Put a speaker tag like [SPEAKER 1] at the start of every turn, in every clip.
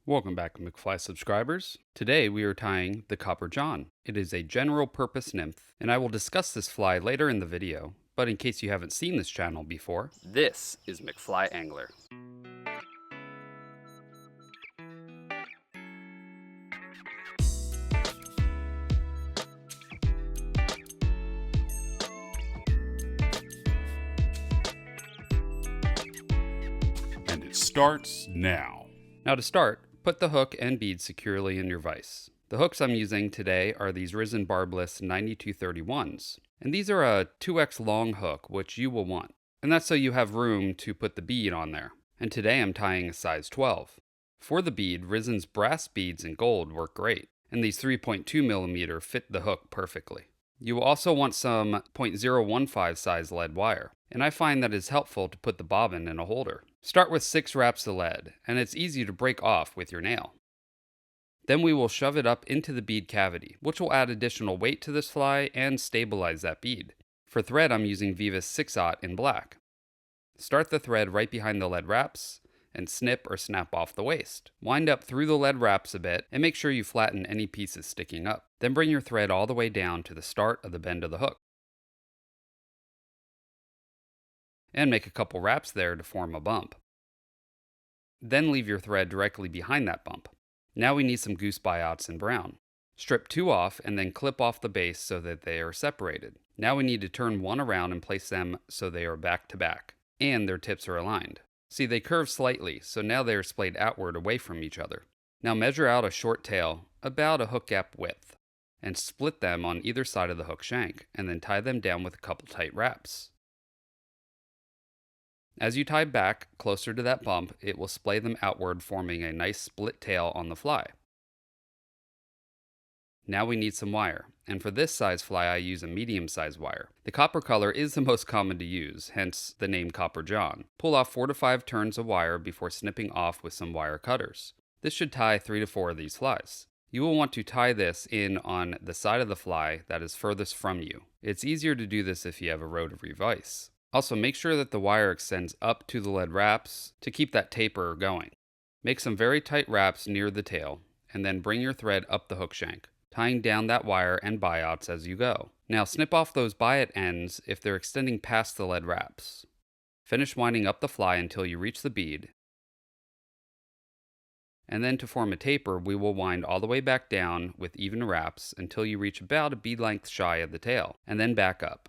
[SPEAKER 1] Welcome back, McFly subscribers. Today we are tying the copper john. It is a general purpose nymph, and I will discuss this fly later in the video, but in case you haven't seen this channel before, this is McFly Angler.
[SPEAKER 2] And it starts now.
[SPEAKER 1] Now to start, put the hook and bead securely in your vise. The hooks I'm using today are these resin barbless 9231s, and these are a 2x long hook, which you will want. And that's so you have room to put the bead on there. And today I'm tying a size 12. For the bead, resin's brass beads in gold work great, and these 3.2mm fit the hook perfectly. You will also want some .015 size lead wire, and I find that it's helpful to put the bobbin in a holder. Start with 6 wraps of lead, and it's easy to break off with your nail. Then we will shove it up into the bead cavity, which will add additional weight to this fly and stabilize that bead. For thread, I'm using Viva's 6/0 in black. Start the thread right behind the lead wraps, and snip or snap off the waste. Wind up through the lead wraps a bit, and make sure you flatten any pieces sticking up. Then bring your thread all the way down to the start of the bend of the hook. And make a couple wraps there to form a bump. Then leave your thread directly behind that bump. Now we need some goose biots in brown. Strip 2 off and then clip off the base so that they are separated. Now we need to turn one around and place them so they are back to back, and their tips are aligned. See, they curve slightly, so now they are splayed outward away from each other. Now measure out a short tail, about a hook gap width, and split them on either side of the hook shank, and then tie them down with a couple tight wraps. As you tie back closer to that bump, it will splay them outward, forming a nice split tail on the fly. Now we need some wire, and for this size fly I use a medium size wire. The copper color is the most common to use, hence the name copper john. Pull off 4 to 5 turns of wire before snipping off with some wire cutters. This should tie 3 to 4 of these flies. You will want to tie this in on the side of the fly that is furthest from you. It's easier to do this if you have a rotary vise. Also, make sure that the wire extends up to the lead wraps to keep that taper going. Make some very tight wraps near the tail, and then bring your thread up the hook shank, tying down that wire and biots as you go. Now snip off those biot ends if they're extending past the lead wraps. Finish winding up the fly until you reach the bead. And then to form a taper, we will wind all the way back down with even wraps until you reach about a bead length shy of the tail, and then back up.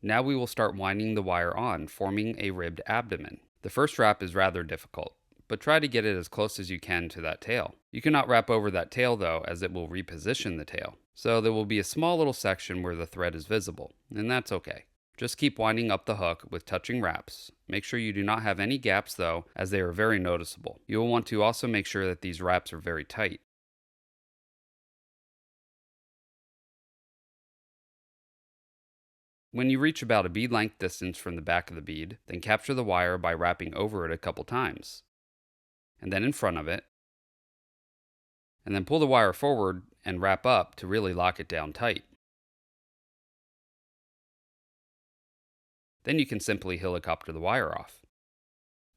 [SPEAKER 1] Now we will start winding the wire on, forming a ribbed abdomen. The first wrap is rather difficult, but try to get it as close as you can to that tail. You cannot wrap over that tail though, as it will reposition the tail. So there will be a small little section where the thread is visible, and that's okay. Just keep winding up the hook with touching wraps. Make sure you do not have any gaps though, as they are very noticeable. You will want to also make sure that these wraps are very tight. When you reach about a bead length distance from the back of the bead, then capture the wire by wrapping over it a couple times, and then in front of it, and then pull the wire forward and wrap up to really lock it down tight. Then you can simply helicopter the wire off.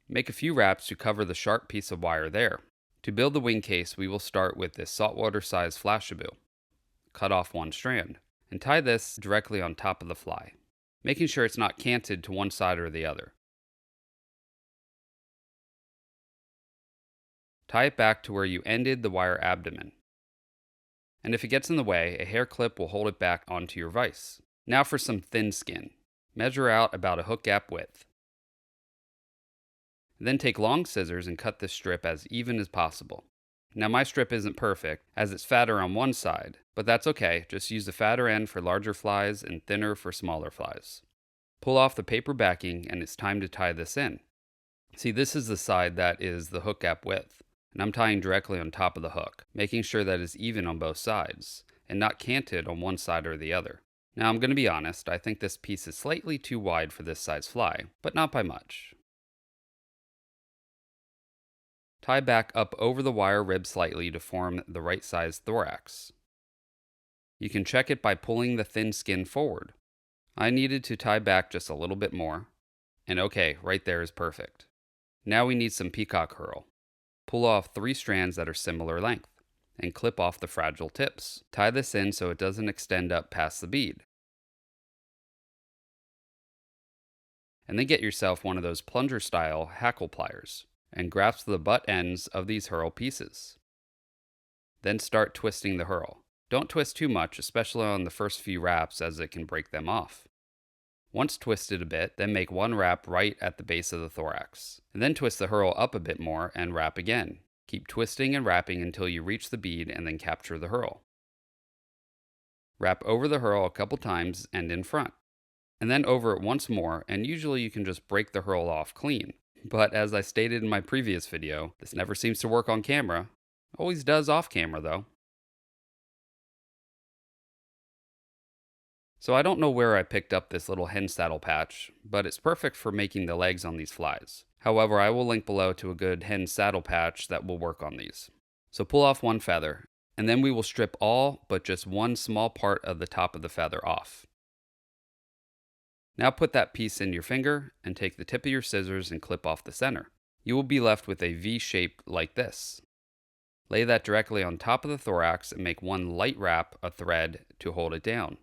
[SPEAKER 1] Make a few wraps to cover the sharp piece of wire there. To build the wing case, we will start with this saltwater size flashaboo. Cut off one strand, and tie this directly on top of the fly, making sure it's not canted to one side or the other. Tie it back to where you ended the wire abdomen. And if it gets in the way, a hair clip will hold it back onto your vise. Now for some thin skin. Measure out about a hook gap width. Then take long scissors and cut this strip as even as possible. Now my strip isn't perfect, as it's fatter on one side, but that's okay, just use the fatter end for larger flies and thinner for smaller flies. Pull off the paper backing and it's time to tie this in. See, this is the side that is the hook gap width, and I'm tying directly on top of the hook, making sure that it's even on both sides, and not canted on one side or the other. Now I'm going to be honest, I think this piece is slightly too wide for this size fly, but not by much. Tie back up over the wire rib slightly to form the right size thorax. You can check it by pulling the thin skin forward. I needed to tie back just a little bit more, and okay, right there is perfect. Now we need some peacock herl. Pull off 3 strands that are similar length, and clip off the fragile tips. Tie this in so it doesn't extend up past the bead. And then get yourself one of those plunger style hackle pliers, and grasp the butt ends of these herl pieces. Then start twisting the herl. Don't twist too much, especially on the first few wraps, as it can break them off. Once twisted a bit, then make one wrap right at the base of the thorax, and then twist the herl up a bit more and wrap again. Keep twisting and wrapping until you reach the bead and then capture the herl. Wrap over the herl a couple times and in front, and then over it once more, and usually you can just break the herl off clean. But as I stated in my previous video, this never seems to work on camera. Always does off camera though. So I don't know where I picked up this little hen saddle patch, but it's perfect for making the legs on these flies. However, I will link below to a good hen saddle patch that will work on these. So pull off one feather, and then we will strip all but just one small part of the top of the feather off. Now put that piece in your finger and take the tip of your scissors and clip off the center. You will be left with a V shape like this. Lay that directly on top of the thorax and make one light wrap of thread to hold it down.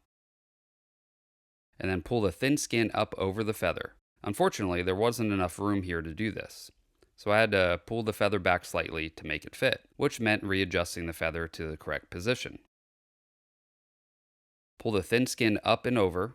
[SPEAKER 1] And then pull the thin skin up over the feather. Unfortunately, there wasn't enough room here to do this, so I had to pull the feather back slightly to make it fit, which meant readjusting the feather to the correct position. Pull the thin skin up and over,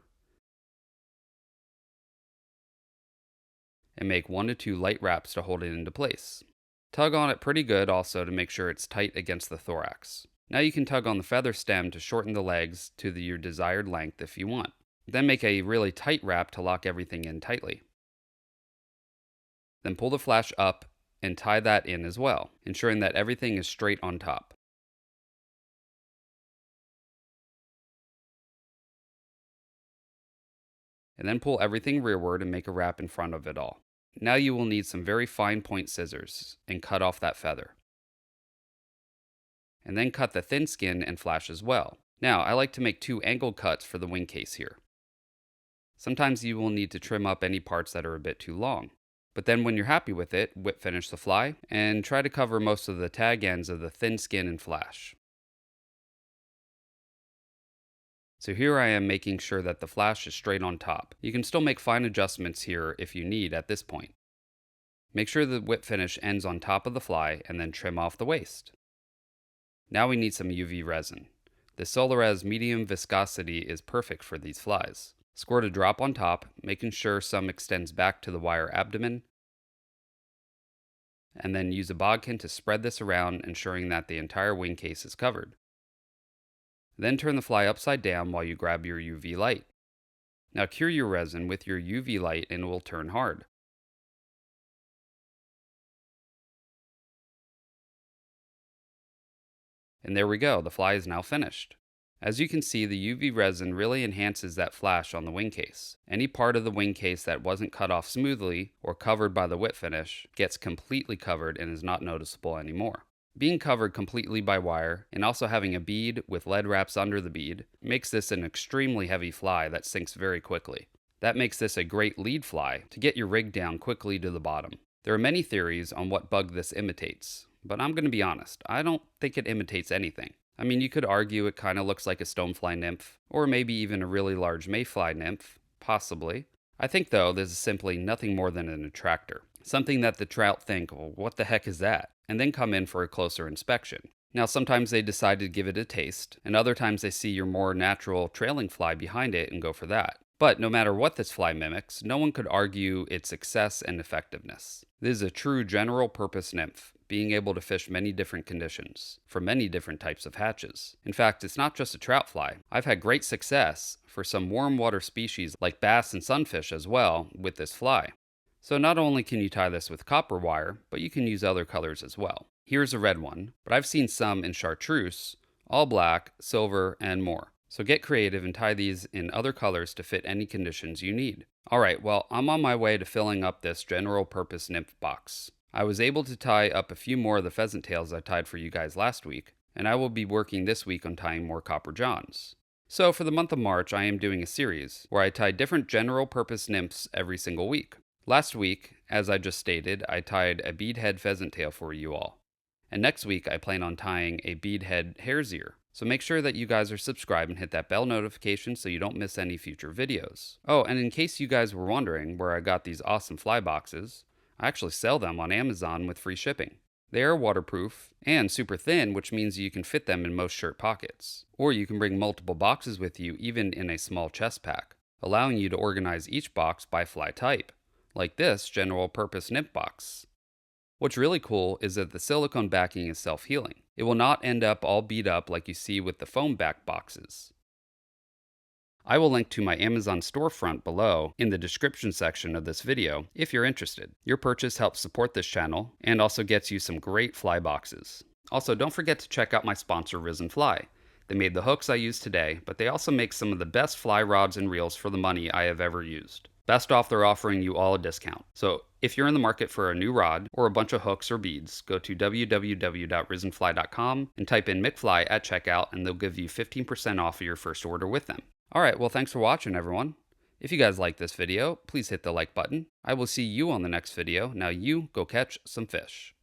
[SPEAKER 1] and make 1 to 2 light wraps to hold it into place. Tug on it pretty good also to make sure it's tight against the thorax. Now you can tug on the feather stem to shorten the legs to your desired length if you want. Then make a really tight wrap to lock everything in tightly. Then pull the flash up and tie that in as well, ensuring that everything is straight on top. And then pull everything rearward and make a wrap in front of it all. Now you will need some very fine point scissors and cut off that feather. And then cut the thin skin and flash as well. Now I like to make 2 angled cuts for the wing case here. Sometimes you will need to trim up any parts that are a bit too long. But then when you're happy with it, whip finish the fly, and try to cover most of the tag ends of the thin skin and flash. So here I am making sure that the flash is straight on top. You can still make fine adjustments here if you need at this point. Make sure the whip finish ends on top of the fly and then trim off the waist. Now we need some UV resin. The Solarez medium viscosity is perfect for these flies. Squirt a drop on top, making sure some extends back to the wire abdomen, and then use a bodkin to spread this around, ensuring that the entire wing case is covered. Then turn the fly upside down while you grab your UV light. Now cure your resin with your UV light and it will turn hard. And there we go, the fly is now finished. As you can see, the UV resin really enhances that flash on the wing case. Any part of the wing case that wasn't cut off smoothly or covered by the whip finish gets completely covered and is not noticeable anymore. Being covered completely by wire and also having a bead with lead wraps under the bead makes this an extremely heavy fly that sinks very quickly. That makes this a great lead fly to get your rig down quickly to the bottom. There are many theories on what bug this imitates, but I'm going to be honest, I don't think it imitates anything. I mean, you could argue it kind of looks like a stonefly nymph, or maybe even a really large mayfly nymph, possibly. I think though, this is simply nothing more than an attractor. Something that the trout think, well, what the heck is that? And then come in for a closer inspection. Now sometimes they decide to give it a taste, and other times they see your more natural trailing fly behind it and go for that. But no matter what this fly mimics, no one could argue its success and effectiveness. This is a true general purpose nymph, being able to fish many different conditions, for many different types of hatches. In fact, it's not just a trout fly. I've had great success for some warm water species like bass and sunfish as well with this fly. So not only can you tie this with copper wire, but you can use other colors as well. Here's a red one, but I've seen some in chartreuse, all black, silver, and more. So get creative and tie these in other colors to fit any conditions you need. Alright, well, I'm on my way to filling up this general purpose nymph box. I was able to tie up a few more of the pheasant tails I tied for you guys last week, and I will be working this week on tying more copper johns. So for the month of March, I am doing a series where I tie different general purpose nymphs every single week. Last week, as I just stated, I tied a bead head pheasant tail for you all. And next week, I plan on tying a bead head hare's ear. So make sure that you guys are subscribed and hit that bell notification so you don't miss any future videos. Oh, and in case you guys were wondering where I got these awesome fly boxes, I actually sell them on Amazon with free shipping. They are waterproof and super thin, which means you can fit them in most shirt pockets. Or you can bring multiple boxes with you even in a small chest pack, allowing you to organize each box by fly type, like this general purpose Nymph box. What's really cool is that the silicone backing is self-healing. It will not end up all beat up like you see with the foam back boxes. I will link to my Amazon storefront below in the description section of this video if you're interested. Your purchase helps support this channel and also gets you some great fly boxes. Also, don't forget to check out my sponsor, Resin Fly. They made the hooks I use today, but they also make some of the best fly rods and reels for the money I have ever used. Best off, they're offering you all a discount. So if you're in the market for a new rod or a bunch of hooks or beads, go to www.risenfly.com and type in McFly at checkout and they'll give you 15% off of your first order with them. Alright, well thanks for watching everyone. If you guys like this video, please hit the like button. I will see you on the next video. Now you go catch some fish.